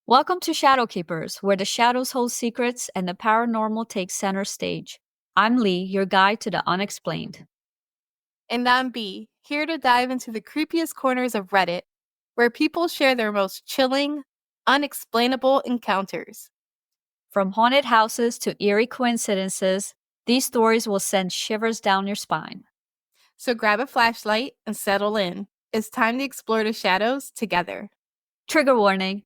Welcome to Shadow Keepers, where the shadows hold secrets and the paranormal takes center stage. I'm Lee, your guide to the unexplained. And I'm B, here to dive into the creepiest corners of Reddit, where people share their most chilling, unexplainable encounters. From haunted houses to eerie coincidences, these stories will send shivers down your spine. So grab a flashlight and settle in. It's time to explore the shadows together. Trigger warning.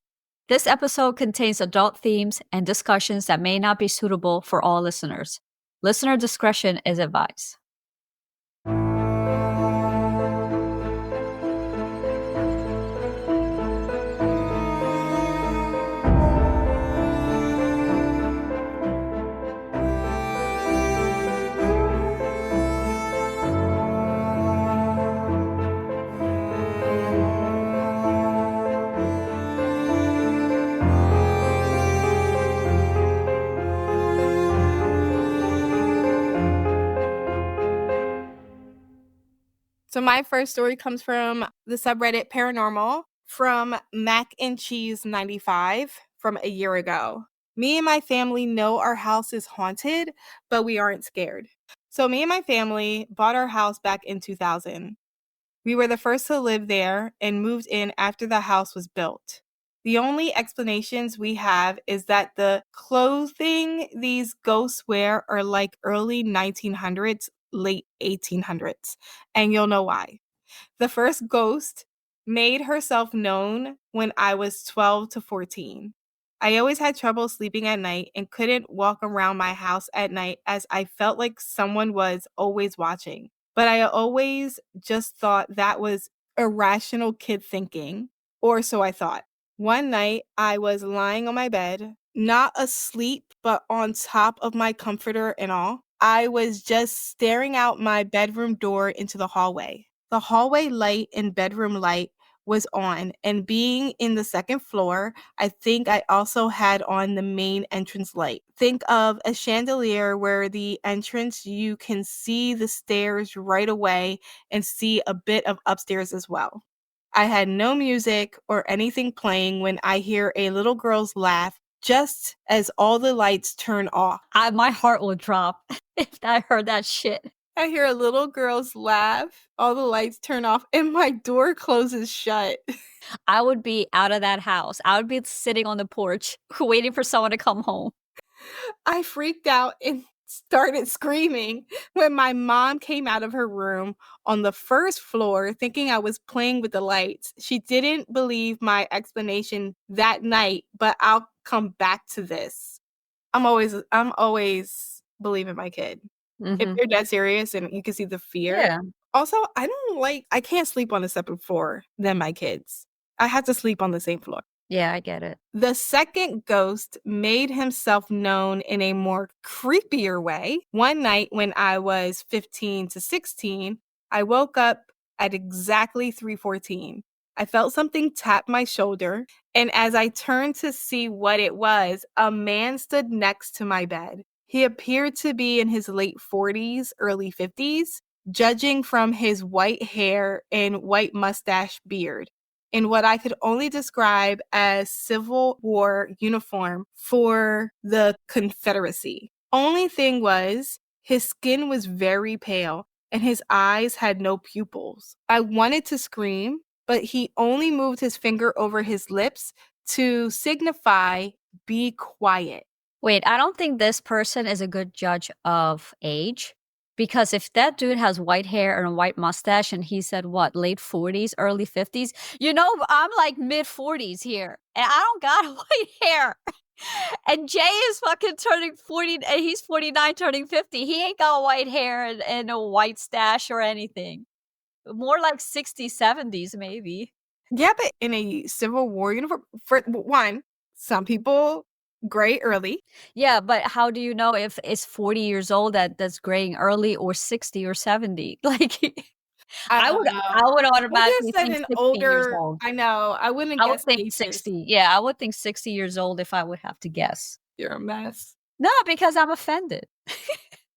This episode contains adult themes and discussions that may not be suitable for all listeners. Listener discretion is advised. So my first story comes from the subreddit Paranormal from Mac and Cheese 95 from a year ago. Me and my family know our house is haunted, but we aren't scared. So me and my family bought our house back in 2000. We were the first to live there and moved in after the house was built. The only explanations we have is that the clothing these ghosts wear are like early 1900s, late 1800s, and you'll know why. The first ghost made herself known when I was 12 to 14. I always had trouble sleeping at night and couldn't walk around my house at night as I felt like someone was always watching. But I always just thought that was irrational kid thinking, or so I thought. One night, I was lying on my bed, not asleep, but on top of my comforter and all. I was just staring out my bedroom door into the hallway. The hallway light and bedroom light was on, and being in the second floor, I think I also had on the main entrance light. Think of a chandelier where the entrance you can see the stairs right away and see a bit of upstairs as well. I had no music or anything playing when I hear a little girl's laugh just as all the lights turn off. My heart will drop if I heard that shit. I hear a little girl's laugh, all the lights turn off, and my door closes shut. I would be out of that house. I would be sitting on the porch waiting for someone to come home. I freaked out and started screaming when my mom came out of her room on the first floor thinking I was playing with the lights. She didn't believe my explanation that night, but I'll come back to this. I'm always believing my kid. If Mm-hmm. they're dead serious and you can see the fear. Yeah. Also, I can't sleep on a separate floor than my kids. I have to sleep on the same floor. Yeah, I get it. The second ghost made himself known in a more creepier way. One night when I was 15 to 16, I woke up at exactly 3:14. I felt something tap my shoulder, and as I turned to see what it was, a man stood next to my bed. He appeared to be in his late 40s, early 50s, judging from his white hair and white mustache beard in what I could only describe as Civil War uniform for the Confederacy. Only thing was, his skin was very pale and his eyes had no pupils. I wanted to scream, but he only moved his finger over his lips to signify, be quiet. Wait, I don't think this person is a good judge of age. Because if that dude has white hair and a white mustache and he said what, late 40s, early 50s, I'm like mid 40s here and I don't got white hair. And Jay is fucking turning 40 and he's 49 turning 50. He ain't got white hair and a white stash or anything. More like 60s, 70s maybe. Yeah, but in a Civil War uniform, for one, some people gray early. Yeah, but how do you know if it's 40 years old that's graying early or 60 or 70? Like I I don't would know. I would I automatically just said think an 60 years older, old. I know. I wouldn't I would guess think ages. 60. Yeah, I would think 60 years old if I would have to guess. You're a mess. No, because I'm offended.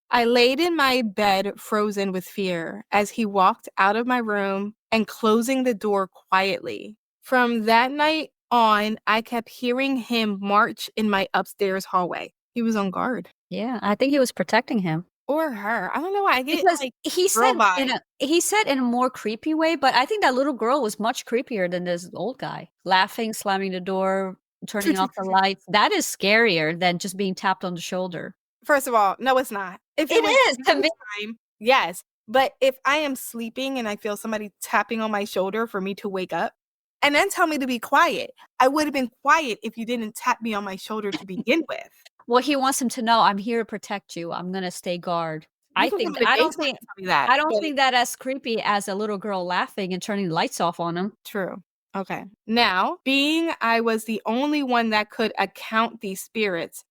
I laid in my bed, frozen with fear, as he walked out of my room and closing the door quietly. From that night on, I kept hearing him march in my upstairs hallway. He was on guard. Yeah, I think he was protecting him. Or her. I don't know why I get Because like girl vibe. he said in a more creepy way, but I think that little girl was much creepier than this old guy. Laughing, slamming the door, turning off the lights. That is scarier than just being tapped on the shoulder. First of all, no, it's not. If it It was is to me. nighttime, yes. But if I am sleeping and I feel somebody tapping on my shoulder for me to wake up and then tell me to be quiet, I would have been quiet if you didn't tap me on my shoulder to begin with. Well, he wants him to know I'm here to protect you. I'm gonna stay guard. You can come in the daytime and tell me that. I don't But think that as creepy as a little girl laughing and turning the lights off on him. true. Okay. Now, being I was the only one that could account these spirits,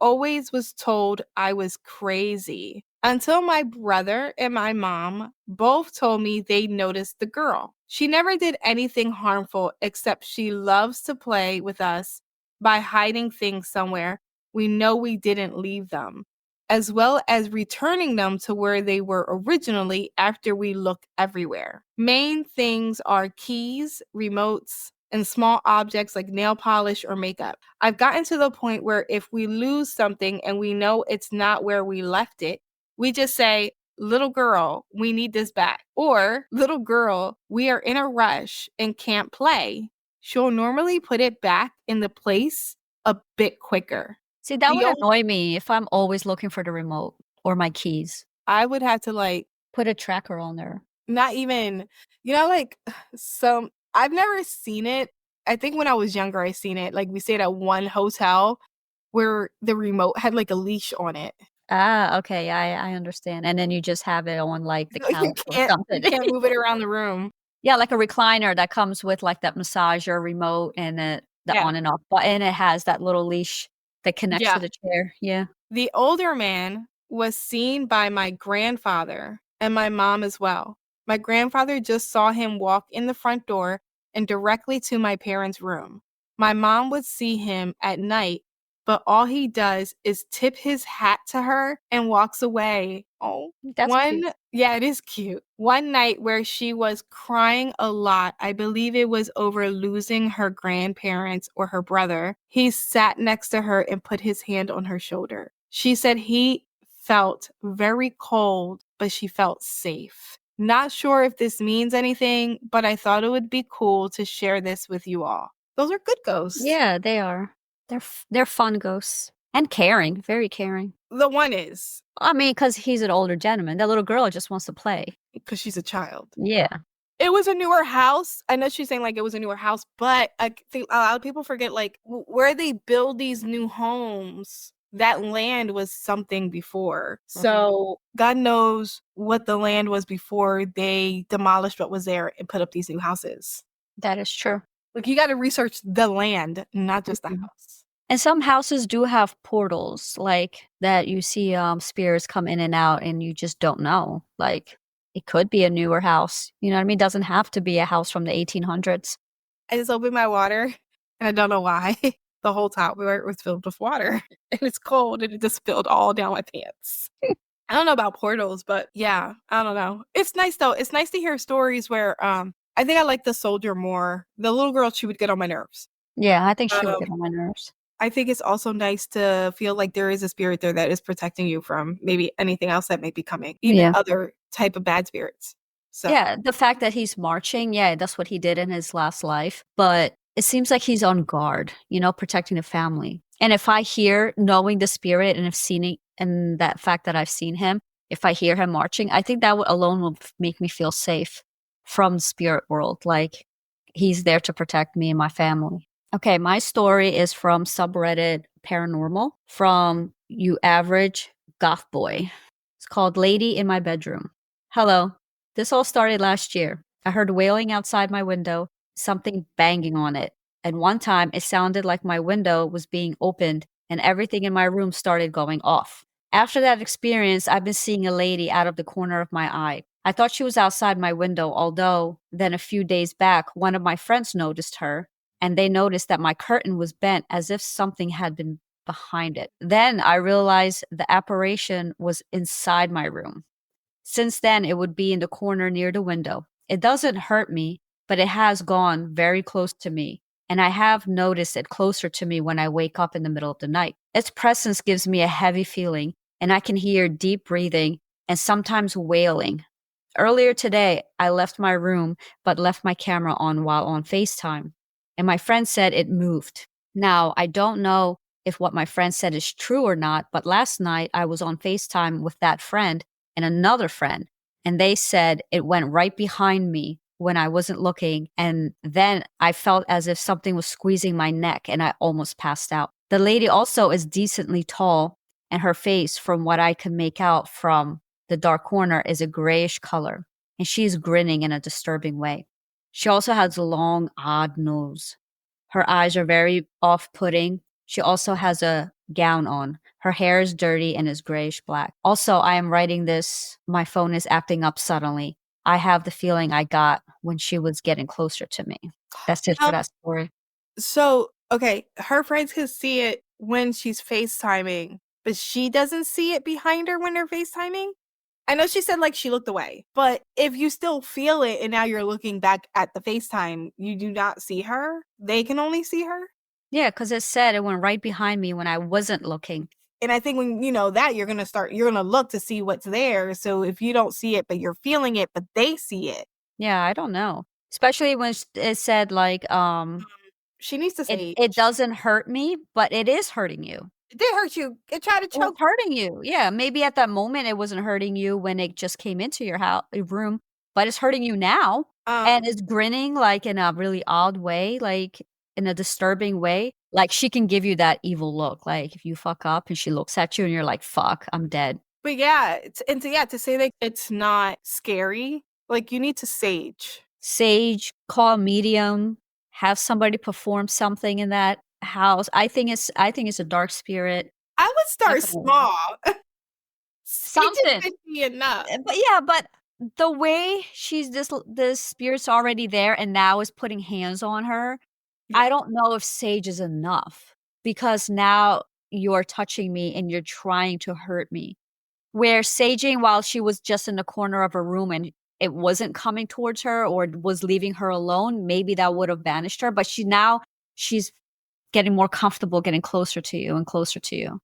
always was told I was crazy until my brother and my mom both told me they noticed the girl. She never did anything harmful except she loves to play with us by hiding things somewhere we know we didn't leave them, as well as returning them to where they were originally after we look everywhere. Main things are keys, remotes, and small objects like nail polish or makeup. I've gotten to the point where if we lose something and we know it's not where we left it, we just say, "Little girl, we need this back." Or, "Little girl, we are in a rush and can't play." She'll normally put it back in the place a bit quicker. See, that The would old annoy me if I'm always looking for the remote or my keys. I would have to like Put a tracker on there. not even, like some I've never seen it. I think when I was younger, I seen it. Like we stayed at one hotel where the remote had like a leash on it. Ah, okay, I understand. And then you just have it on, like, the You couch or can't something. you can't move it around the room. Yeah, like a recliner that comes with, like, that massager remote and the Yeah. on and off button. It has that little leash that connects to Yeah. the chair. Yeah. The older man was seen by my grandfather and my mom as well. My grandfather just saw him walk in the front door and directly to my parents' room. My mom would see him at night, but all he does is tip his hat to her and walks away. Oh, That's cute. yeah, it is cute. One night where she was crying a lot, I believe it was over losing her grandparents or her brother. He sat next to her and put his hand on her shoulder. She said he felt very cold, but she felt safe. Not sure if this means anything, but I thought it would be cool to share this with you all. Those are good ghosts. Yeah, they are. They're fun ghosts and caring, very caring. The one is I mean, because he's an older gentleman. That little girl just wants to play. because she's a child. Yeah. It was a newer house. I know she's saying like it was a newer house, but I think a lot of people forget like where they build these new homes. That land was something before. So God knows what the land was before they demolished what was there and put up these new houses. That is true. Like you got to research the land, not just the Mhm. house. And some houses do have portals, like, that you see, spirits come in and out and you just don't know. Like, it could be a newer house, you know what I mean? Doesn't have to be a house from the 1800s. I just opened my water and I don't know why. The whole top where it was filled with water and it's cold and it just spilled all down my pants. I don't know about portals, but yeah, I don't know. It's nice though. It's nice to hear stories where I think I like the soldier more. The little girl, she would get on my nerves. Yeah, I think she would Um, get on my nerves. I think it's also nice to feel like there is a spirit there that is protecting you from maybe anything else that may be coming, even Yeah. other type of bad spirits. So Yeah, the fact that he's marching, yeah, that's what he did in his last life, but it seems like he's on guard, protecting the family. And if I hear knowing the spirit and have seen it and that fact that I've seen him, if I hear him marching, I think that alone will make me feel safe from the spirit world. Like, he's there to protect me and my family. Okay, my story is from subreddit Paranormal from You Average Goth Boy. It's called Lady in My Bedroom. Hello. This all started last year. I heard wailing outside my window, something banging on it. And one time it sounded like my window was being opened and everything in my room started going off. After that experience, I've been seeing a lady out of the corner of my eye. I thought she was outside my window, although then a few days back, one of my friends noticed her and they noticed that my curtain was bent as if something had been behind it. Then I realized the apparition was inside my room. Since then, it would be in the corner near the window. It doesn't hurt me, but it has gone very close to me. and I have noticed it closer to me when I wake up in the middle of the night. Its presence gives me a heavy feeling, and I can hear deep breathing and sometimes wailing. Earlier today, I left my room but left my camera on while on FaceTime, and my friend said it moved. Now, I don't know if what my friend said is true or not, but last night I was on FaceTime with that friend and another friend, and they said it went right behind me when I wasn't looking, and then I felt as if something was squeezing my neck and I almost passed out. The lady also is decently tall, and her face, from what I can make out from the dark corner, is a grayish color, and she's grinning in a disturbing way. She also has a long, odd nose. Her eyes are very off putting. She also has a gown on. Her hair is dirty and is grayish black. Also, I am writing this. My phone is acting up suddenly. I have the feeling I got when she was getting closer to me. That's it for Um, that story. so okay, her friends can see it when she's FaceTiming, but she doesn't see it behind her when they're FaceTiming? I know she said, like, she looked away, but if you still feel it and now you're looking back at the FaceTime, you do not see her? They can only see her? Yeah, because it said it went right behind me when I wasn't looking. And I think when you know that, you're gonna look to see what's there, so if you don't see it, but you're feeling it, but they see it, Yeah, I don't know. Especially when it said like she needs to it sage. doesn't hurt me, but it is hurting you. It did hurt you. It tried to It was choke. hurting you. Yeah, maybe at that moment it wasn't hurting you when it just came into your house room, but it's hurting you now. Um, And it's grinning like in a really odd way, like in a disturbing way. Like she can give you that evil look. Like if you fuck up and she looks at you and you're like, fuck, I'm dead. but yeah, to say that it's not scary, like, you need to sage. Sage, call a medium, have somebody perform something in that house. I think it's a dark spirit. I would start Definitely. small. Saging Something. could be enough. But yeah, but the way she's this spirit's already there and now is putting hands on her, Yeah. I don't know if sage is enough because now you're touching me and you're trying to hurt me. Where saging while she was just in the corner of her room and it wasn't coming towards her or was leaving her alone, maybe that would have banished her. But she's getting more comfortable getting closer to you and closer to you.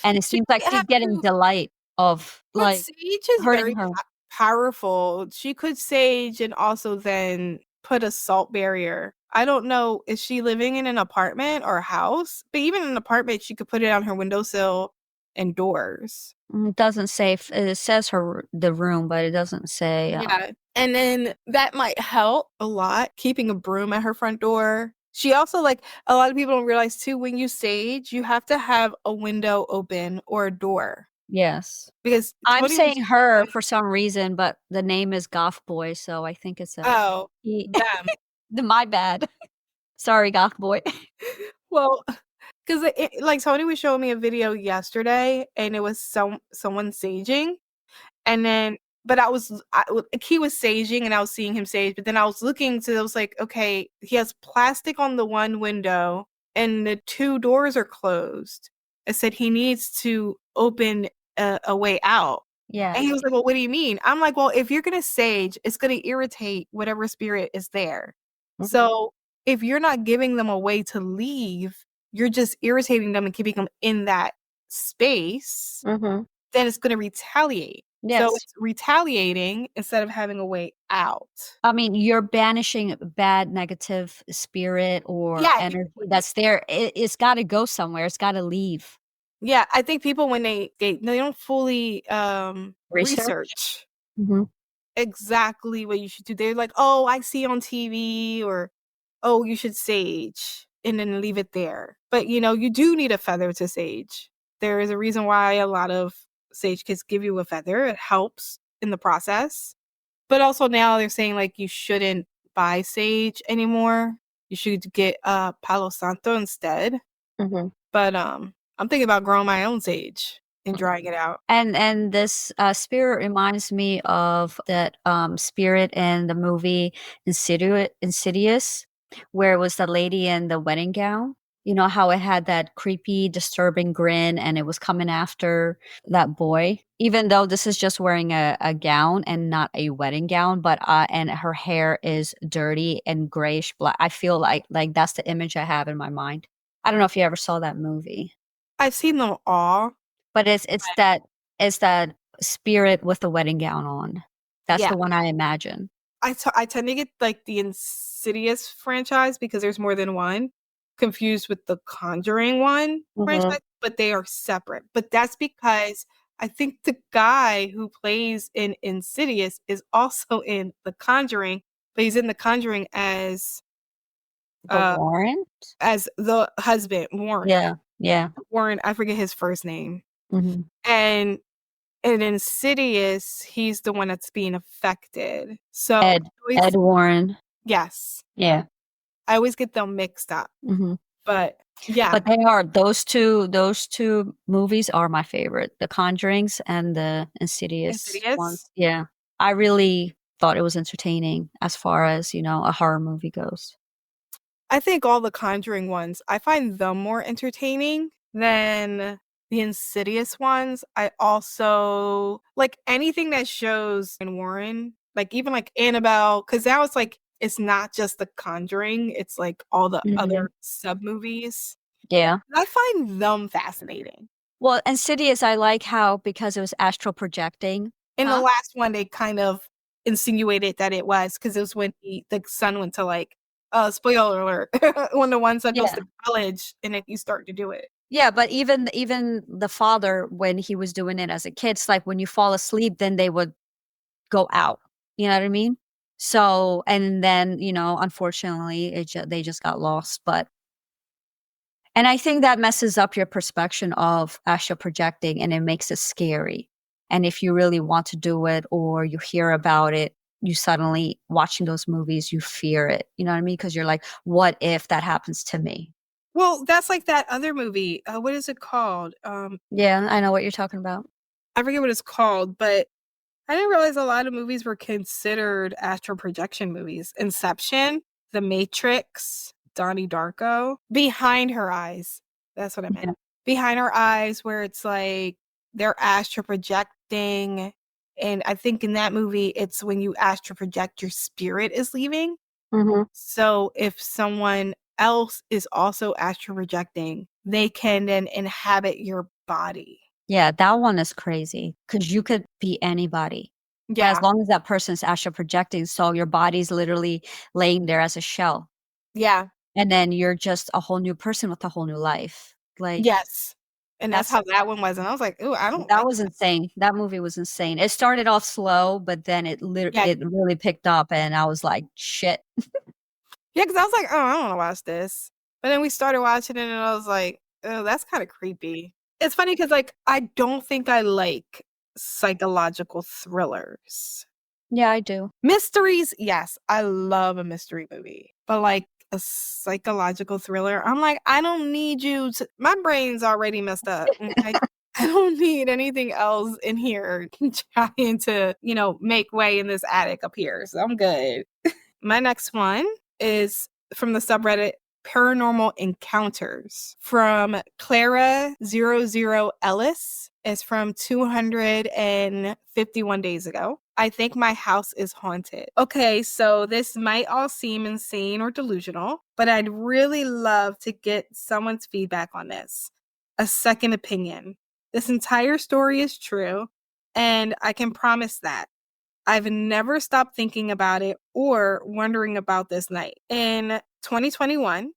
And it She seems like might she's have getting to, delight of but like sage is hurting very her. powerful. She could sage and also then put a salt barrier. I don't know, is she living in an apartment or a house? But even in an apartment, she could put it on her windowsill and doors. It doesn't say it says the room, but it doesn't say Yeah, and then that might help a lot, keeping a broom at her front door. She also, like, a lot of people don't realize too, when you sage, you have to have a window open or a door yes. because I'm Tony was saying her for some reason, but the name is Goth Boy, so I think it's a oh, he. them. My bad. Sorry, Goth Boy. Well, 'cause like, Tony was showing me a video yesterday, and it was someone saging. And then but he was saging and I was seeing him sage, but then I was looking to I was like, "Okay, he has plastic on the one window and the 2 doors are closed." I said, "He needs to open a way out." And he was Yes. like, "Well, what do you mean?" I'm like, "Well, if you're gonna sage, it's gonna irritate whatever spirit is there. Mhm. So, if you're not giving them a way to leave, you're just irritating them and keeping them in that space, Mhm. then it's gonna retaliate." So Yes. it's retaliating instead of having a way out. I mean, you're banishing bad negative spirit or Yeah, energy that's there. It's got to go somewhere. It's got to leave. yeah, I think people when they don't fully, Research. research Mhm. exactly what you should do. They're like, "Oh, I see on TV," or, "Oh, you should sage," and then leave it there. But, you do need a feather to sage. There is a reason why a lot of sage kits give you a feather. It helps in the process. But also now they're saying, like, you shouldn't buy sage anymore. You should get, Palo Santo instead. Mhm. But, I'm thinking about growing my own sage and drying it out. And this spirit reminds me of that spirit in the movie Insidious, where it was the lady in the wedding gown. You know how it had that creepy, disturbing grin and it was coming after that boy? Even though this is just wearing a gown and not a wedding gown, but and her hair is dirty and grayish black. I feel like that's the image I have in my mind. I don't know if you ever saw that movie, I've seen them all. but it's that spirit with the wedding gown on. That's Yeah. the one I imagine. I tend to get like the Insidious franchise because there's more than one, confused with the Conjuring one Hmm. franchise, but they are separate. But that's because I think the guy who plays in Insidious is also in The Conjuring, but he's in The Conjuring The uh Warren? as the husband, Warren. Yeah, yeah. Warren, I forget his first name. Hmm. And in Insidious, he's the one that's being affected. So Ed Ed always Warren. yes. Yeah. I always get them mixed up. Hmm. But yeah, But they are those two movies are my favorite. The Conjurings and the Insidious ones. Insidious. Yeah. I really thought it was entertaining as far as, a horror movie goes. I think all the Conjuring ones, I find them more entertaining than the Insidious ones. I also like anything that shows in Warren, like even like Annabelle, because now it's like it's not just the Conjuring, it's like all the Hmm. other sub movies. Yeah. I find them fascinating. Well, Insidious, I like how because it was astral projecting. In the Huh? last one, they kind of insinuated that it was because it was when the son went to like, spoiler alert, when the one son goes Yeah. to college and then he start to do it. Yeah, but even the father when he was doing it as a kid, it's like when you fall asleep, then they would go out. You know what I mean? So, and then, unfortunately, they just got lost. And I think that messes up your perception of astral projecting and it makes it scary. And if you really want to do it or you hear about it, you suddenly watching those movies, you fear it. You know what I mean? Because you're like, what if that happens to me? Well, that's like that other movie. What is it called? Yeah, I know what you're talking about. I forget what it's called, but I didn't realize a lot of movies were considered astral projection movies. Inception, The Matrix, Donnie Darko, Behind Her Eyes. That's what I meant. Yeah. Behind Her Eyes, where it's like they're astral projecting. And I think in that movie, it's when you astral project, your spirit is leaving. Hmm. So if someone else is also astral projecting, they can then inhabit your body. Yeah, that one is crazy because you could be anybody. But as Yeah. long as that person's astral projecting, so your body's literally laying there as a shell. Yeah. And then you're just a whole new person with a whole new life. Like, Yes. And that's that's how that one was, and I was like, "Ooh, I don't that like was that." insane. That movie was insane. It started off slow, but then Yeah. it really picked up, and I was like, "Shit." Yeah, because I was like, "Oh, I don't wanna watch this." But then we started watching it, and I was like, "Oh, that's kinda creepy." It's funny because like, I don't think I like psychological thrillers. Yeah, I do. Mysteries, yes, I love a mystery movie, but, like, a psychological thriller, I'm like, "I don't need you to my brain's already messed up, okay? I don't need anything else in here trying to, make way in this attic up here, so I'm good." My next one is from the subreddit Paranormal Encounters from Clara00 Ellis. It's from 251 days ago. I think my house is haunted. Okay, so this might all seem insane or delusional, but I'd really love to get someone's feedback on this. A second opinion. This entire story is true, and I can promise that. I've never stopped thinking about it or wondering about this night. In 2021,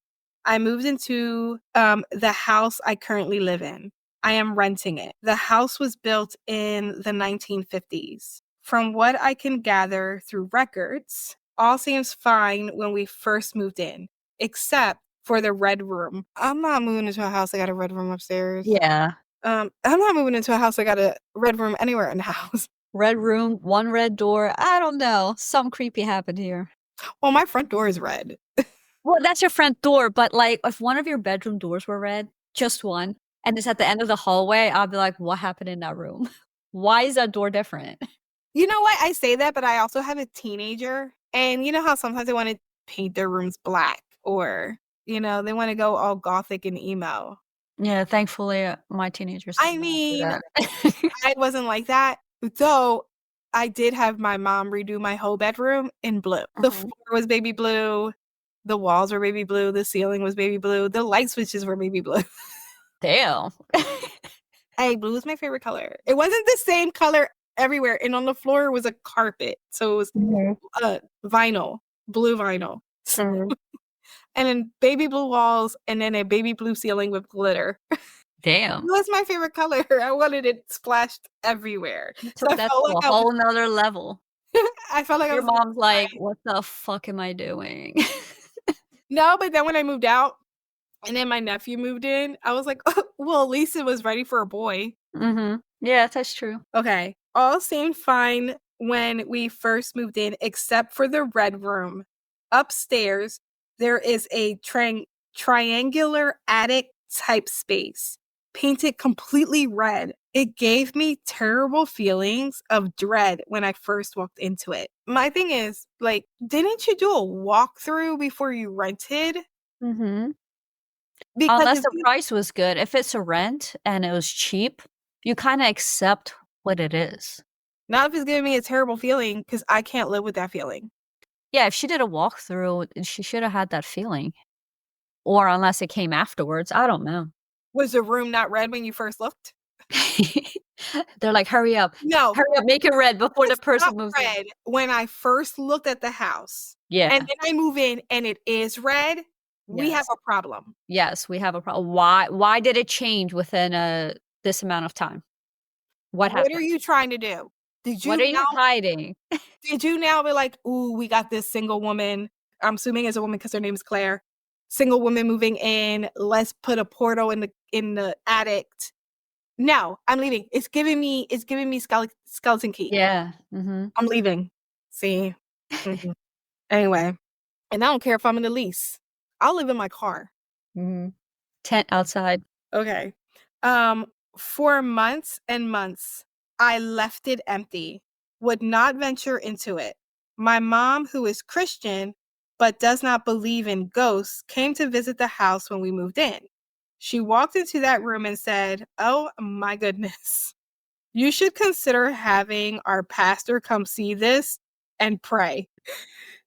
I moved into the house I currently live in. I am renting it. The house was built in the 1950s. From what I can gather through records, all seems fine when we first moved in, except for the red room. I'm not moving into a house that got a red room upstairs. Yeah. I'm not moving into a house that got a red room anywhere in the house. Red room, one red door. I don't know. Some creepy happened here. Well, my front door is red. Well, that's your front door, but like if one of your bedroom doors were red, just one, and it's at the end of the hallway, I'll be like, what happened in that room? Why is that door different? You know what? I say that, but I also have a teenager. And you know how sometimes they want to paint their rooms black or You know, they want to go all gothic and emo. Yeah, thankfully, my teenagers I did not do mean, that. I wasn't like that. Though I did have my mom redo my whole bedroom in blue. The Mhm. floor was baby blue, the walls were baby blue, the ceiling was baby blue, the light switches were baby blue. Damn. Hey, blue is my favorite color. It wasn't the same color everywhere, and on the floor was a carpet, so it was Mhm, vinyl, blue vinyl, mhm. and then baby blue walls, and then a baby blue ceiling with glitter. Damn. That's my favorite color. I wanted it splashed everywhere. You So took that to a whole 'nother level. I felt like I Your was living mom's like, in "What the fuck am I doing?" No, but then when I moved out and then my nephew moved in, I was like, well, at least it was ready for a boy. Mhm. Yeah, that's true. Okay. All seemed fine when we first moved in, except for the red room. Upstairs, there is a triangular attic type space, painted completely red. It gave me terrible feelings of dread when I first walked into it. My thing is, like, didn't you do a walkthrough before you rented? Mhm. Because Unless if the you price was good. If it's a rent and it was cheap, you kinda accept what it is. not if it's giving me a terrible feeling, because I can't live with that feeling. Yeah, if she did a walkthrough, she shoulda had that feeling. Or unless it came afterwards, I don't know. Was the room not red when you first looked? They're like, No, hurry up, make it red before the it's not person moves in." red when I first looked at the house, and Yeah. then I move in and it is red, we have Yes. a problem. Yes, we have a problem. Why did it change within, this amount of time? What What are happened? you trying to do? Did What are you now you hiding? did you now be like, "Ooh, we got this single woman," I'm assuming it's a woman because her name is Claire, "single woman moving in, let's put a portal in the attic." No, I'm leaving. It's giving me skeleton key. Yeah, mhm. I'm leaving. See? Mhm. Anyway, and I don't care if I'm in a lease. I'll live in my car. Mhm. Tent outside. Okay. Um, for months and months, I left it empty, would not venture into it. My mom, who is Christian but does not believe in ghosts, came to visit the house when we moved in. She walked into that room and said, "Oh my goodness. You should consider having our pastor come see this and pray."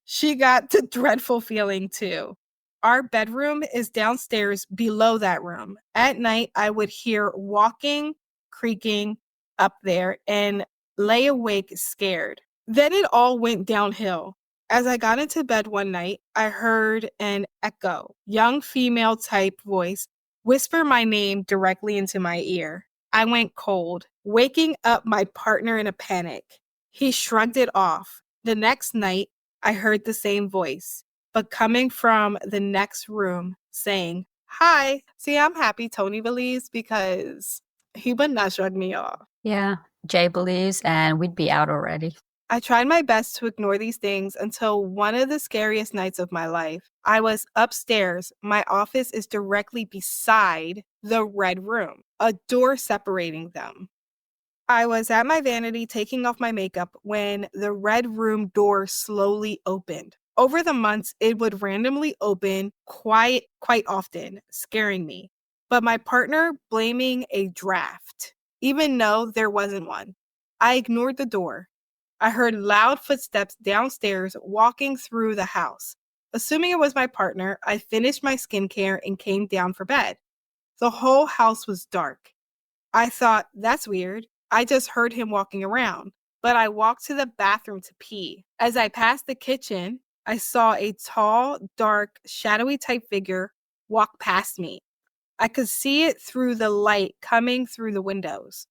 She got the dreadful feeling too. Our bedroom is downstairs below that room. At night, I would hear walking, creaking up there and lay awake scared. Then it all went downhill. As I got into bed one night, I heard an echo, young female type voice, whisper my name directly into my ear. I went cold, waking up my partner in a panic. He shrugged it off. The next night, I heard the same voice, but coming from the next room saying, "Hi." See, I'm happy Tony believes because he would not shrug me off. Yeah, Jay believes, and we'd be out already. I tried my best to ignore these things until one of the scariest nights of my life. I was upstairs. My office is directly beside the red room, a door separating them. I was at my vanity taking off my makeup when the red room door slowly opened. Over the months, it would randomly open quite often, scaring me. But my partner blaming a draft, even though there wasn't one. I ignored the door. I heard loud footsteps downstairs walking through the house. Assuming it was my partner, I finished my skincare and came down for bed. The whole house was dark. I thought, that's weird. I just heard him walking around. But I walked to the bathroom to pee. As I passed the kitchen, I saw a tall, dark, shadowy type figure walk past me. I could see it through the light coming through the windows.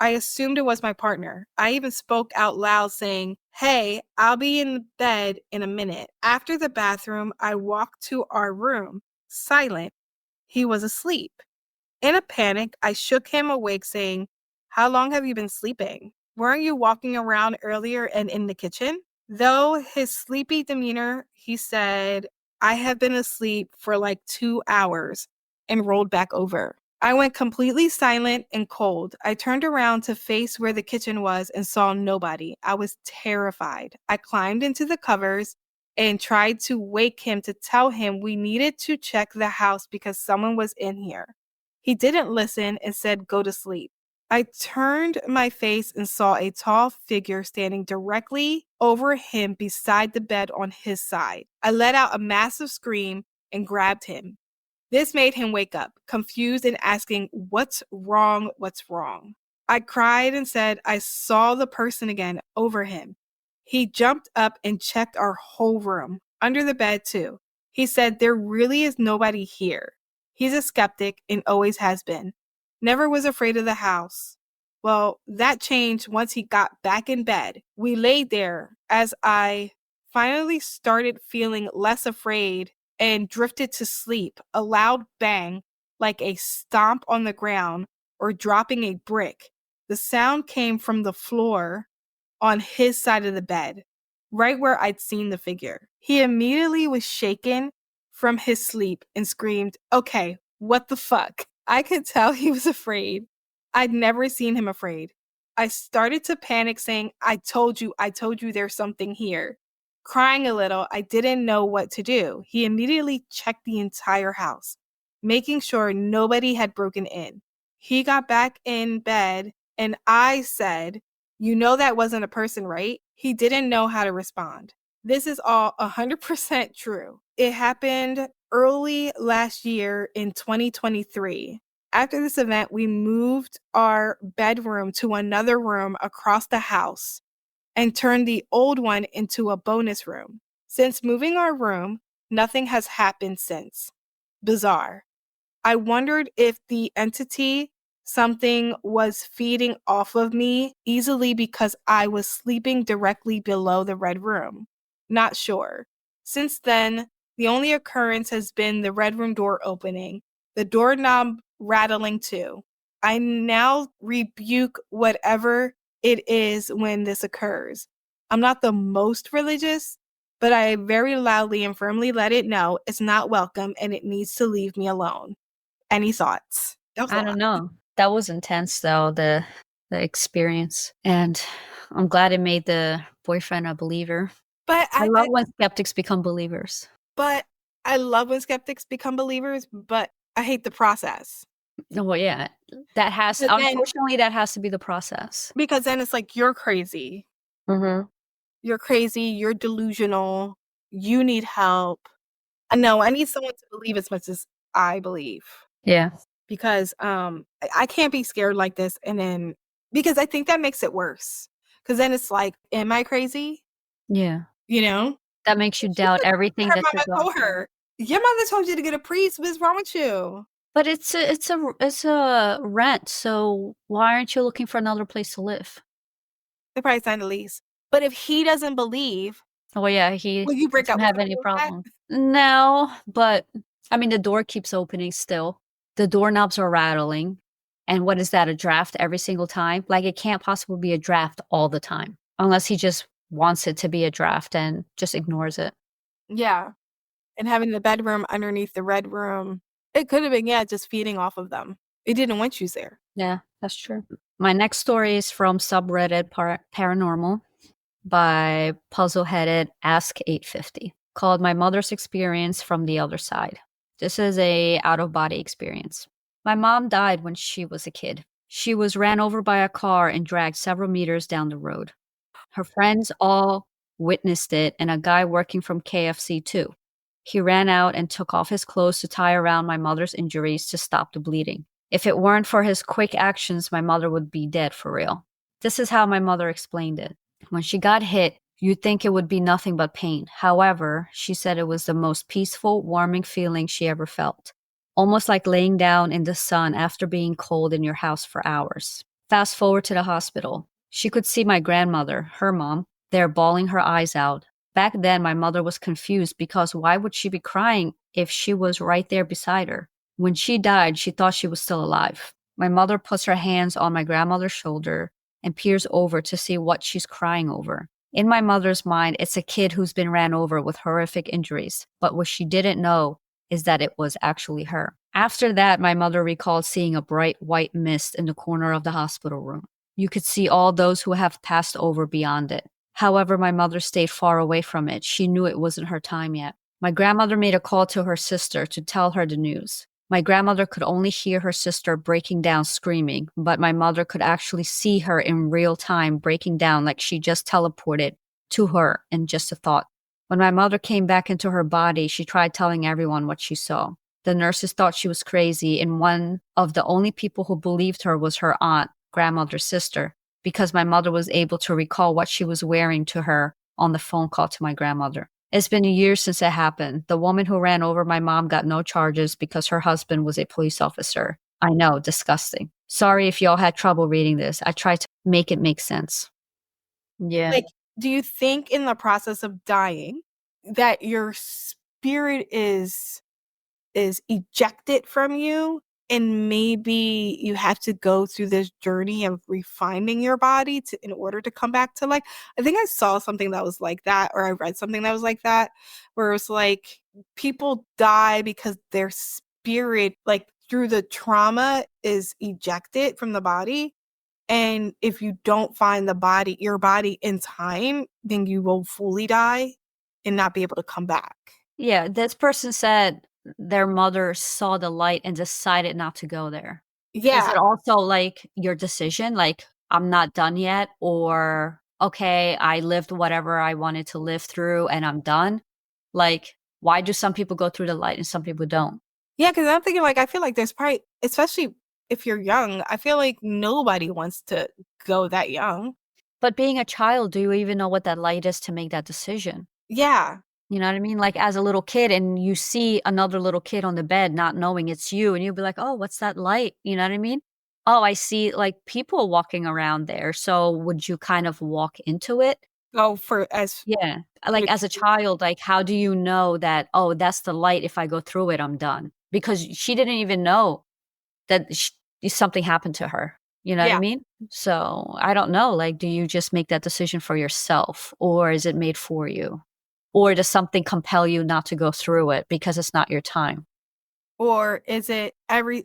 I assumed it was my partner. I even spoke out loud saying, "Hey, I'll be in bed in a minute." After the bathroom, I walked to our room, silent. He was asleep. In a panic, I shook him awake, saying, "How long have you been sleeping? Weren't you walking around earlier and in the kitchen?" Though his sleepy demeanor, he said, "I have been asleep for like 2 hours," and rolled back over. I went completely silent and cold. I turned around to face where the kitchen was and saw nobody. I was terrified. I climbed into the covers and tried to wake him to tell him we needed to check the house because someone was in here. He didn't listen and said, "Go to sleep." I turned my face and saw a tall figure standing directly over him beside the bed on his side. I let out a massive scream and grabbed him. This made him wake up, confused and asking, "What's wrong? What's wrong?" I cried and said I saw the person again over him. He jumped up and checked our whole room, under the bed too. He said there really is nobody here. He's a skeptic and always has been. Never was afraid of the house. Well, that changed once he got back in bed. We laid there as I finally started feeling less afraid and drifted to sleep. A loud bang, like a stomp on the ground or dropping a brick. The sound came from the floor on his side of the bed, right where I'd seen the figure. He immediately was shaken from his sleep and screamed, "Okay, what the fuck?" I could tell he was afraid. I'd never seen him afraid. I started to panic, saying, I told you there's something here." Crying a little, I didn't know what to do. He immediately checked the entire house, making sure nobody had broken in. He got back in bed and I said, "You know that wasn't a person, right?" He didn't know how to respond. This is all 100% true. It happened early last year in 2023. After this event, we moved our bedroom to another room across the house and turned the old one into a bonus room. Since moving our room, nothing has happened since. Bizarre. I wondered if the entity, something, was feeding off of me easily because I was sleeping directly below the red room. Not sure. Since then, the only occurrence has been the red room door opening, the doorknob rattling too. I now rebuke whatever it is when this occurs. I'm not the most religious, but I very loudly and firmly let it know it's not welcome and it needs to leave me alone. Any thoughts? That was a I lot. don't know. That was intense though, the experience. And I'm glad it made the boyfriend a believer. But I I, love I when skeptics become believers. but I love when skeptics become believers, but I hate the process. No, well, yeah, that has But then unfortunately, that has to be the process. because then it's like you're crazy. Mhm. You're crazy, you're delusional, you need help. No, I need someone to believe as much as I believe. Yeah. Because I can't be scared like this and then because I think that makes it worse. Because then it's like, am I crazy? Yeah. You know? That makes you She doubt said everything her that you're mama going told through. her, "Your mother told you to get a priest. What's wrong with you?" But it's a rent, so why aren't you looking for another place to live? They probably signed the lease. But if he doesn't believe, Oh, yeah, he will you break doesn't up with have him any over that? problem. No, but, I mean, the door keeps opening still. The doorknobs are rattling, and what is that, a draft every single time? Like, it can't possibly be a draft all the time, unless he just wants it to be a draft and just ignores it. Yeah. And having the bedroom underneath the red room, it could have been, yeah, just feeding off of them. It didn't want you there. Yeah, that's true. My next story is from subreddit Paranormal by Puzzleheaded Ask 850, called My Mother's Experience from the Other Side. This is a out-of-body experience. My mom died when she was a kid. She was ran over by a car and dragged several meters down the road. Her friends all witnessed it, and a guy working from KFC too. He ran out and took off his clothes to tie around my mother's injuries to stop the bleeding. If it weren't for his quick actions, my mother would be dead for real. This is how my mother explained it. When she got hit, you'd think it would be nothing but pain. However, she said it was the most peaceful, warming feeling she ever felt. Almost like laying down in the sun after being cold in your house for hours. Fast forward to the hospital. She could see my grandmother, her mom, there bawling her eyes out. Back then, my mother was confused because why would she be crying if she was right there beside her? When she died, she thought she was still alive. My mother puts her hands on my grandmother's shoulder and peers over to see what she's crying over. In my mother's mind, it's a kid who's been ran over with horrific injuries, but what she didn't know is that it was actually her. After that, my mother recalled seeing a bright white mist in the corner of the hospital room. You could see all those who have passed over beyond it. However, my mother stayed far away from it. She knew it wasn't her time yet. My grandmother made a call to her sister to tell her the news. My grandmother could only hear her sister breaking down screaming, but my mother could actually see her in real time breaking down like she just teleported to her in just a thought. When my mother came back into her body, she tried telling everyone what she saw. The nurses thought she was crazy, and one of the only people who believed her was her aunt, grandmother's sister, because my mother was able to recall what she was wearing to her on the phone call to my grandmother. It's been a year since it happened. The woman who ran over my mom got no charges because her husband was a police officer. I know, disgusting. Sorry if y'all had trouble reading this. I tried to make it make sense. Yeah. Like, do you think in the process of dying that your spirit is ejected from you, and maybe you have to go through this journey of refining your body to in order to come back to, like, I think I saw something that was like that, or I read something that was like that, where it was like people die because their spirit, like, through the trauma is ejected from the body, and if you don't find your body in time, then you will fully die and not be able to come back. Yeah, this person said their mother saw the light and decided not to go there. Is it Yeah. also like your decision? Like, I'm not done yet, or okay, I lived whatever I wanted to live through and I'm done? Like, why do some people go through the light and some people don't? Yeah, because 'cause I'm thinking, like, I feel like there's probably, especially if you're young, I feel like nobody wants to go that young. But being a child, do you even know what that light is to make that decision? Yeah. You know what I mean? Like as a little kid and you see another little kid on the bed not knowing it's you and you'll be like, "Oh, what's that light?" You know what I mean? "Oh, I see like people walking around there." So would you kind of walk into it? Go for as Yeah. Like as a mature. child, like how do you know that, "Oh, that's the light. If I go through it, I'm done." Because she didn't even know that something happened to her. You know what I Yeah. mean? So I don't know. Like, do you just make that decision for yourself or is it made for you? Or does something compel you not to go through it because it's not your time? Or is it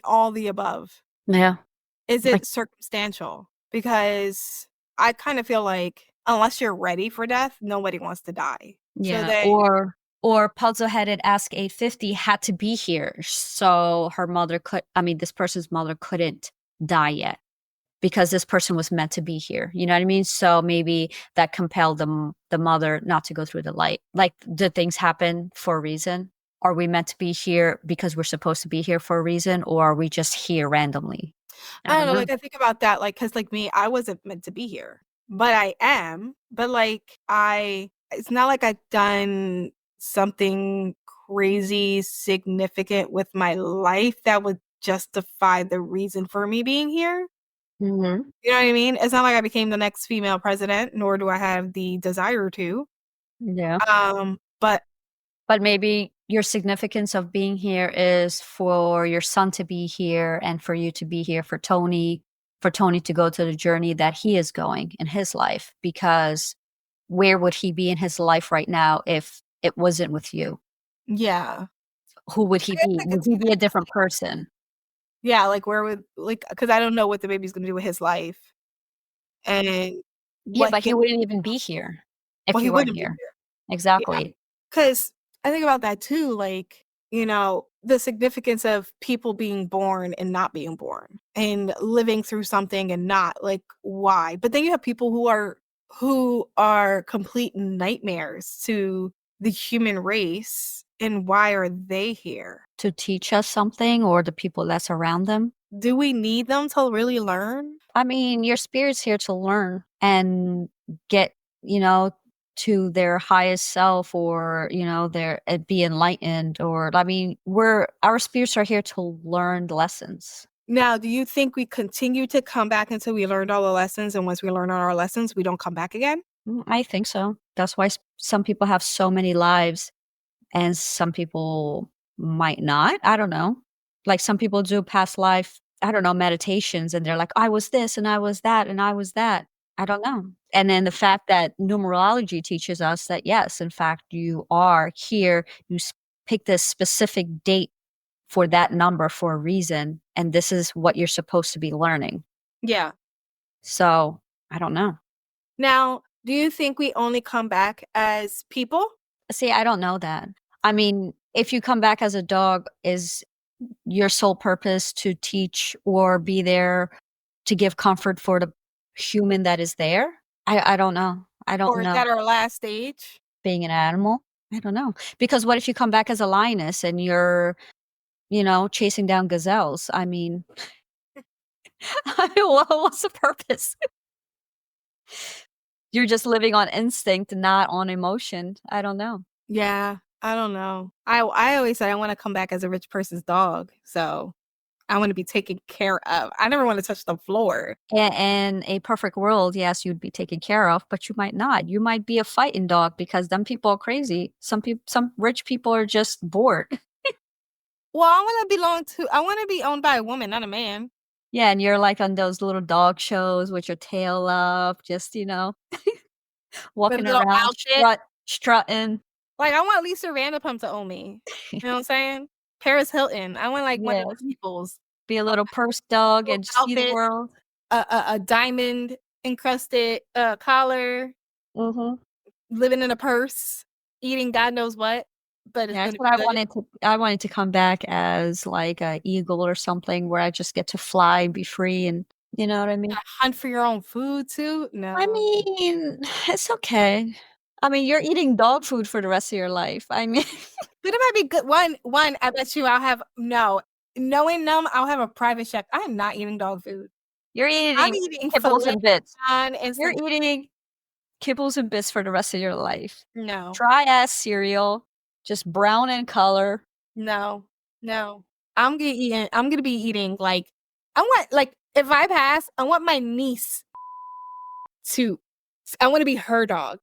all the above? Yeah. Is Like, it circumstantial? Because I kinda feel like unless you're ready for death, nobody wants to die. So yeah. then Or puzzle headed ask 850 had to be here. So her mother could, I mean, this person's mother couldn't die yet because this person was meant to be here. You know what I mean? So maybe that compelled the mother not to go through the light. Like, did things happen for a reason? Are we meant to be here because we're supposed to be here for a reason, or are we just here randomly? I I don't don't know, know. like, I think about that, like, cause like, me, I wasn't meant to be here, but I am, but, like, I it's not like I've done something crazy significant with my life that would justify the reason for me being here, Mhm. you know what I mean? It's not like I became the next female president, nor do I have the desire to, Yeah. but But maybe your significance of being here is for your son to be here and for you to be here for Tony to go to the journey that he is going in his life. Because where would he be in his life right now if it wasn't with you? yeah. Who would he I guess be? I Would could he see be that a different person? yeah, like, where would like, cause I don't know what the baby's gonna do with his life and Yeah, what but he he wouldn't even be here if well, he you weren't wouldn't be here. here. Yeah. Exactly. 'Cause I think about that too, like, the significance of people being born and not being born, and living through something and not, like, why? But then you have people who are complete nightmares to the human race, and why are they here? To teach us something or the people that's around them. Do we need them to really learn? I mean, your spirit's here to learn and get, you know, to their highest self or, their be enlightened or I mean, our spirits are here to learn lessons. Now, do you think we continue to come back until we learned all the lessons, and once we learn all our lessons, we don't come back again? I think so. That's why some people have so many lives and some people might not. I don't know. Like some people do past life, I don't know, meditations and they're like, I was this and I was that and I was that. I don't know. And then the fact that numerology teaches us that, yes, in fact, you are here, pick this specific date for that number for a reason. And this is what you're supposed to be learning. Yeah. So I don't know. Now Do you think we only come back as people? See, I don't know that. I mean, if you come back as a dog, is your sole purpose to teach or be there to give comfort for the human that is there? I don't know. I don't Or is know. that our last stage? Being an animal? I don't know. Because what if you come back as a lioness and you're, chasing down gazelles? I mean, what's the purpose? You're just living on instinct, not on emotion. I don't know. Yeah, I don't know. I always say I want to come back as a rich person's dog. So I want to be taken care of. I never want to touch the floor. In a perfect world, yes, you'd be taken care of, but you might not. You might be a fighting dog because them people are crazy. Some rich people are just bored. Well, I want to be owned by a woman, not a man. Yeah, and you're like on those little dog shows with your tail up, just, With a walking little around, outfit. strutting. Like I want Lisa Vanderpump to own me. You know what I'm saying? Paris Hilton. I want like one of Yes. those people's Be a little purse dog little and see the outfit, world. a diamond encrusted collar, Mhm. living in a purse, eating God knows what, but it's Yeah, that's gonna what be good. I wanted to come back as like a eagle or something where I just get to fly and be free and you know what I mean? Hunt for your own food too? I No. mean, it's okay. I mean, you're eating dog food for the rest of your life. I mean, But it might be good. One, I bet you I'll have no. Knowing them, I'll have a private chef. I am not eating dog food. you're I'm eating eating kibbles filet and bits. mignon and You're some eating kibbles and bits for the rest of your life. no, Dry ass cereal, just brown in color. no, no. I'm gonna be eating like I want like if I pass, I want my niece to I want to be her dog.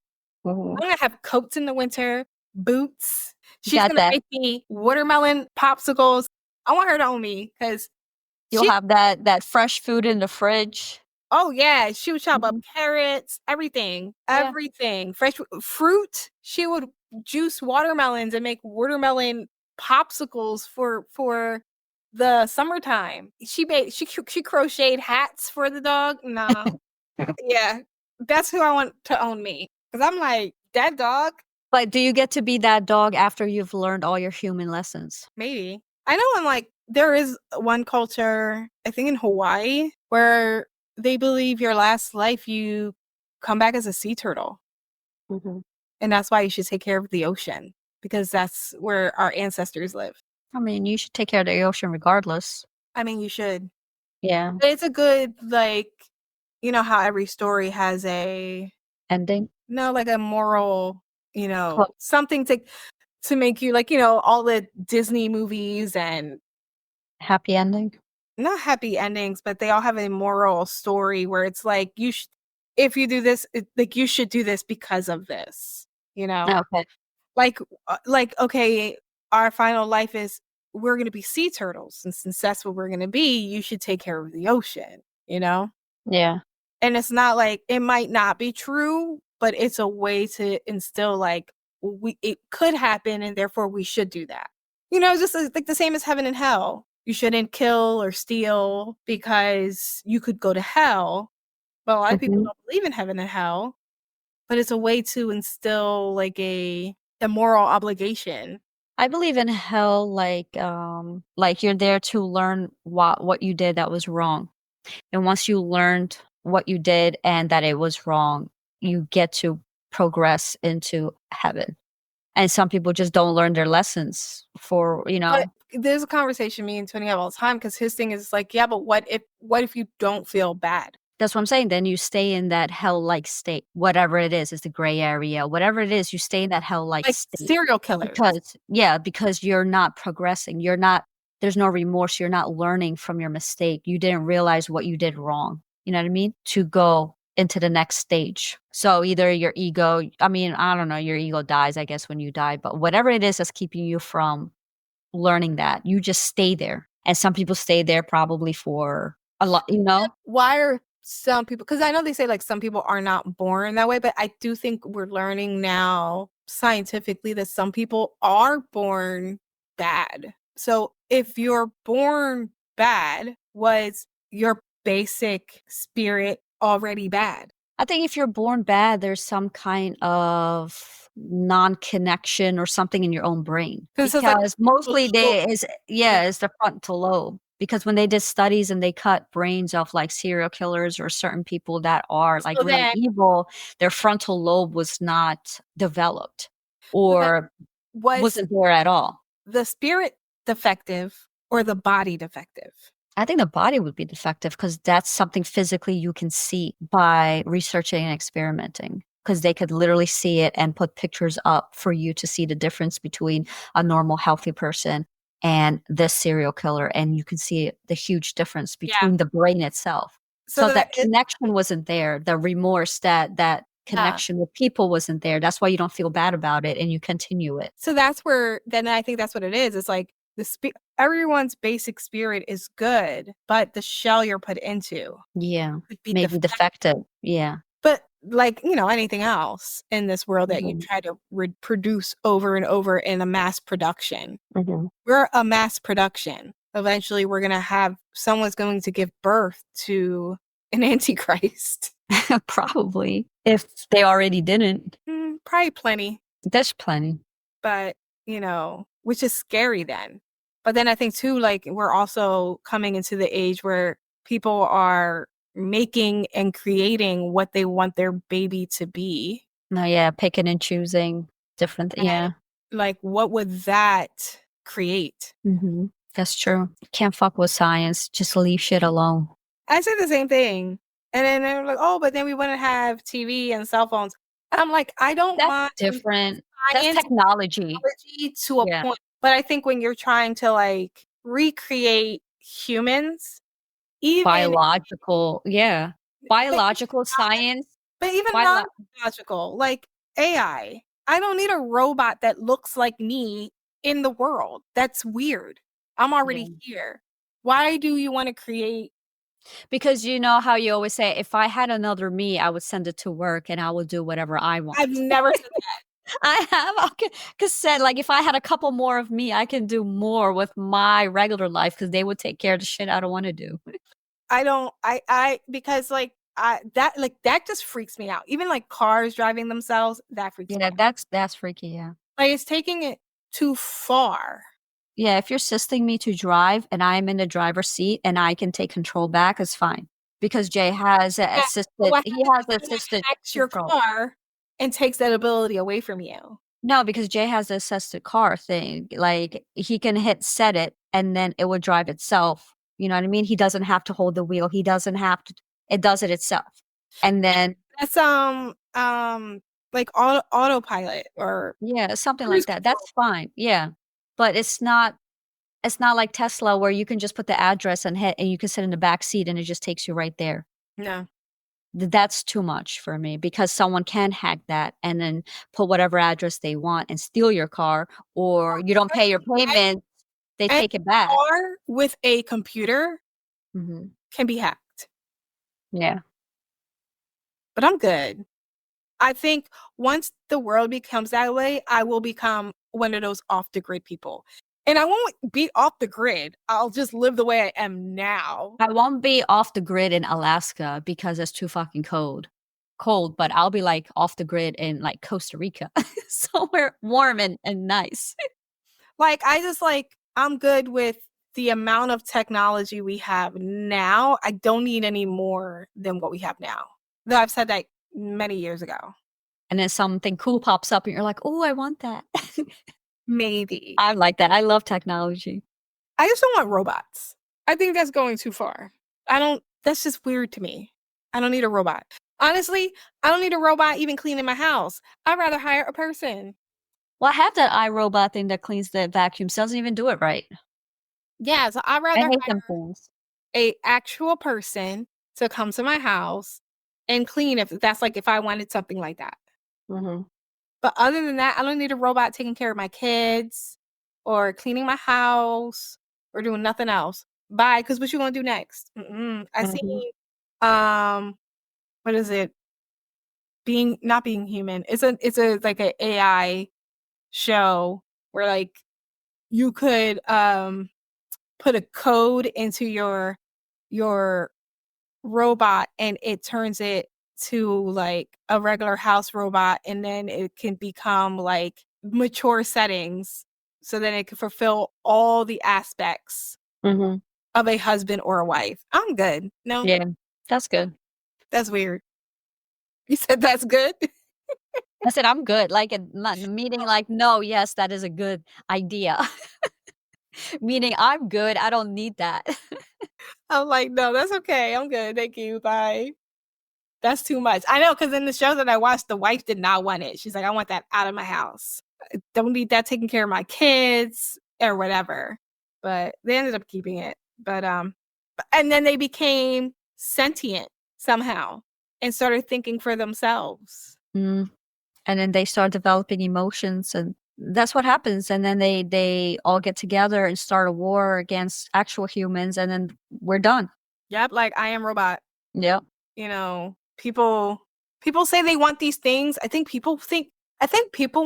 Mhm. I'm gonna have coats in the winter, boots. She's Got gonna that. make me watermelon popsicles. I want her to own me because You'll she have that fresh food in the fridge. oh yeah, she would chop up Mhm. carrots, everything, Yeah. everything. Fresh fruit. She would juice watermelons and make watermelon popsicles for the summertime. She crocheted hats for the dog. Nah. Yeah. That's who I want to own me. Cuz I'm like, that dog, But do you get to be that dog after you've learned all your human lessons? maybe. I know in like there is one culture, I think in Hawaii, where they believe your last life you come back as a sea turtle. Mhm. And that's why you should take care of the ocean because that's where our ancestors live. I mean, you should take care of the ocean regardless. I mean, you should. Yeah. But it's a good like you know how every story has a Ending. no like a moral, Clo something to make you like, all the Disney movies and happy ending. not happy endings, but they all have a moral story where it's like if you do this, like you should do this because of this, you know? Okay. Like okay, our final life is we're going to be sea turtles and since that's what we're going to be, you should take care of the ocean, you know? Yeah. And it's not like it might not be true, but it's a way to instill like it could happen and therefore we should do that. Just like the same as heaven and hell. You shouldn't kill or steal because you could go to hell. But a lot of people Mhm. don't believe in heaven and hell, but it's a way to instill like a moral obligation. I believe in hell like you're there to learn what you did that was wrong. And once you learned what you did and that it was wrong, you get to progress into heaven. And some people just don't learn their lessons for, But there's a conversation me and Tony have all the time because his thing is like, yeah, but what if you don't feel bad? that's what I'm saying. Then you stay in that hell-like state. Whatever it is the gray area. Whatever it is, you stay in that hell-like Like state. serial killers. Because you're not progressing. You're not there's no remorse. You're not learning from your mistake. You didn't realize what you did wrong. You know what I mean? To go into the next stage. So either your ego, I mean, I don't know, your ego dies, I guess, when you die, but whatever it is that's keeping you from learning that, you just stay there. And some people stay there probably for a lot. Why are some people, because I know they say like some people are not born that way, but I do think we're learning now scientifically that some people are born bad. So if you're born bad, was your basic spirit already bad? I think if you're born bad, there's some kind of non-connection or something in your own brain Because it's like because mostly so- they is yeah. yeah, it's the frontal lobe. Because when they did studies and they cut brains of like serial killers or certain people that are like So really then, evil, their frontal lobe was not developed so then or was wasn't there at all. the spirit defective or the body defective? I think the body would be defective because that's something physically you can see by researching and experimenting. Because they could literally see it and put pictures up for you to see the difference between a normal, healthy person and this serial killer. And you can see the huge difference Yeah. between the brain itself. So So that that it, connection wasn't there. The remorse, that yeah. connection with people wasn't there. That's why you don't feel bad about it and you continue it. So that's where then I think that's what it is. It's like everyone's basic spirit is good, but the shell you're put into Yeah. could be Maybe defective. defective. Yeah. But like, anything else in this world that you Hmm. try to reproduce over and over in a mass production, Hmm. we're a mass production. Eventually, we're going to have someone's going to give birth to an antichrist. Probably. If they already didn't. Probably plenty, There's plenty. but which is scary then. But then I think too, like we're also coming into the age where people are making and creating what they want their baby to be. No, yeah, picking and choosing different, And yeah. like, what would that create? Hmm. That's true. Can't fuck with science. Just leave shit alone. I said the same thing. And then they're like, oh, but then we wouldn't have TV and cell phones. And I'm like, I don't That's mind different. That's science technology. technology to a Yeah. point. But I think when you're trying to like recreate humans, even Biological, yeah. but, Biological science. but even Bio non-logical, like AI. I don't need a robot that looks like me in the world. That's weird. I'm already yeah. here. Why do you want to create? Because you know how you always say, if I had another me, I would send it to work and I would do whatever I I've want. never said I have okay, because said like if I had a couple more of me, I can do more with my regular life because they would take care of the shit I don't want to do. I don't because that just freaks me out. Even like cars driving themselves, that freaks me Yeah, out. that's freaky. Yeah, Like it's taking it too far. yeah. If you're assisting me to drive and I'm in the driver's seat and I can take control back, it's fine because Jay has a Yeah, but assisted. what He happens has if someone assisted hacks your control. car and takes that ability away from you? No, because Jay has the assisted car thing. Like he can hit set it and then it would drive itself. You know what I mean? He doesn't have to hold the wheel. He doesn't have to. It does it itself. And then That's like autopilot or yeah, something cruise like that. control. That's fine. Yeah. But it's not like Tesla where you can just put the address and hit and you can sit in the back seat and it just takes you right there. No. That's too much for me because someone can hack that and then put whatever address they want and steal your car or you don't pay your payment, they Any take it back. car with a computer Mhm. can be hacked. Yeah. But I'm good. I think once the world becomes that way, I will become one of those off the grid people. And I won't be off the grid. I'll just live the way I am now. I won't be off the grid in Alaska because it's too fucking cold, but I'll be like off the grid in like Costa Rica, somewhere warm and nice. Like I'm good with the amount of technology we have now. I don't need any more than what we have now. Though I've said that many years ago. And then something cool pops up and you're like, oh, I want that. Maybe. I like that. I love technology. I just don't want robots. I think that's going too far. That's just weird to me. I don't need a robot. Honestly, I don't need a robot even cleaning my house. I'd rather hire a person. Well, I have that iRobot thing that cleans the vacuums. Doesn't even do it right. Yeah, so I'd I rather hate hire them things. a actual person to come to my house and clean if I wanted something like that. Hmm. But other than that, I don't need a robot taking care of my kids or cleaning my house or doing nothing else. Bye, because what you gonna do next? I Hmm. see. What is it? Being not being human. It's a like a AI show where like you could put a code into your robot and it turns it to like a regular house robot, and then it can become like mature settings so then it can fulfill all the aspects Mm-hmm. of a husband or a wife. I'm good. No, Yeah, that's good. that's weird. You said that's good? I said, "I'm good." Like, meaning like, "No, yes, that is a good idea." Meaning, "I'm good, I don't need that." I'm like, no, that's okay. I'm good. Thank you. Bye. That's too much. I know, because in the show that I watched, the wife did not want it. She's like, I want that out of my house. I don't need that taking care of my kids or whatever. But they ended up keeping it. And then they became sentient somehow and started thinking for themselves. Mm. And then they start developing emotions, and that's what happens, and then they all get together and start a war against actual humans, and then we're done. Yep, like I Am Robot. Yep. You know, people say they want these things. I think people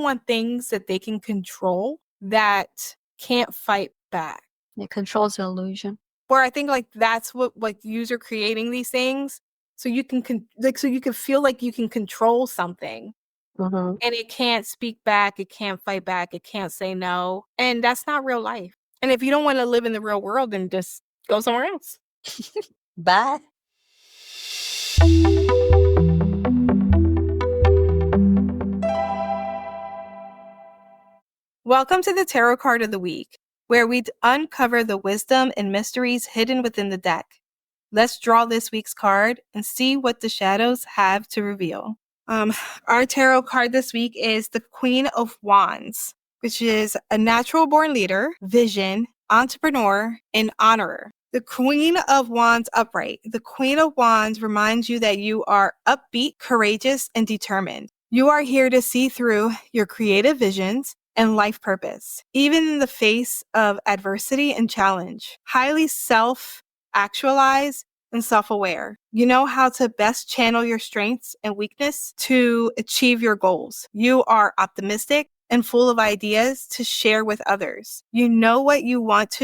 want things that they can control that can't fight back. It controls the illusion. Where I think like that's what like user creating these things so you can so you can feel like you can control something Mhm. and it can't speak back, it can't fight back, it can't say no, and that's not real life. And if you don't want to live in the real world, then just go somewhere else. Bye. Welcome to the Tarot Card of the Week, where we uncover the wisdom and mysteries hidden within the deck. Let's draw this week's card and see what the shadows have to reveal. Our tarot card this week is the Queen of Wands, which is a natural born leader, vision, entrepreneur, and honorer. The Queen of Wands upright. The Queen of Wands reminds you that you are upbeat, courageous, and determined. You are here to see through your creative visions and life purpose, even in the face of adversity and challenge. Highly self-actualized and self-aware. You know how to best channel your strengths and weakness to achieve your goals. You are optimistic and full of ideas to share with others. You know what you want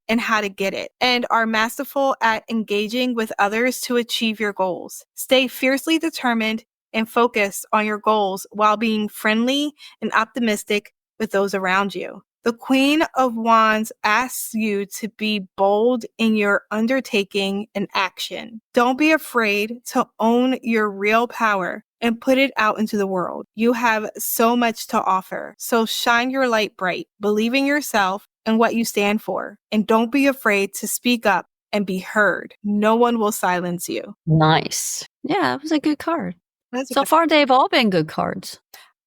and how to get it, and are masterful at engaging with others to achieve your goals. Stay fiercely determined and focus on your goals while being friendly and optimistic with those around you. The Queen of Wands asks you to be bold in your undertaking and action. Don't be afraid to own your real power and put it out into the world. You have so much to offer. So shine your light bright. Believe in yourself and what you stand for. And don't be afraid to speak up and be heard. No one will silence you. Nice. Yeah, it was a good card. That's So far, they've all been good cards.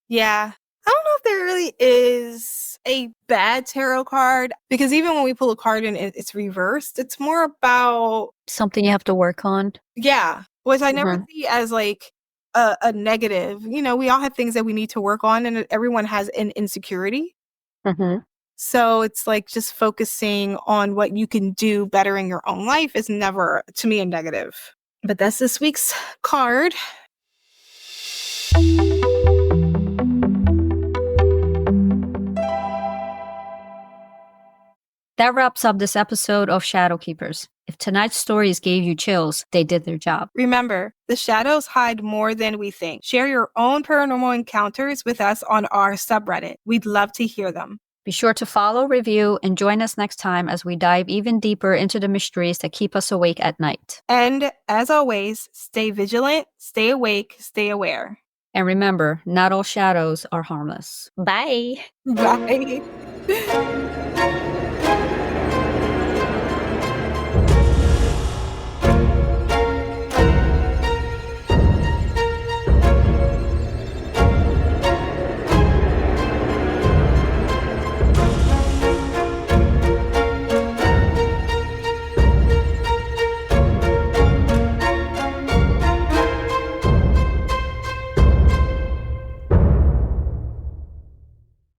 Yeah. I don't know if there really is a bad tarot card because even when we pull a card and it's reversed, it's more about Something you have to work on. yeah, which I never Mhm. see as like a negative. You know, we all have things that we need to work on, and everyone has an insecurity. Mhm. So it's like just focusing on what you can do better in your own life is never, to me, a negative. But that's this week's card. That wraps up this episode of Shadow Keepers. If tonight's stories gave you chills, they did their job. Remember, the shadows hide more than we think. Share your own paranormal encounters with us on our subreddit. We'd love to hear them. Be sure to follow, review, and join us next time as we dive even deeper into the mysteries that keep us awake at night. And as always, stay vigilant, stay awake, stay aware. And remember, not all shadows are harmless. Bye. Bye.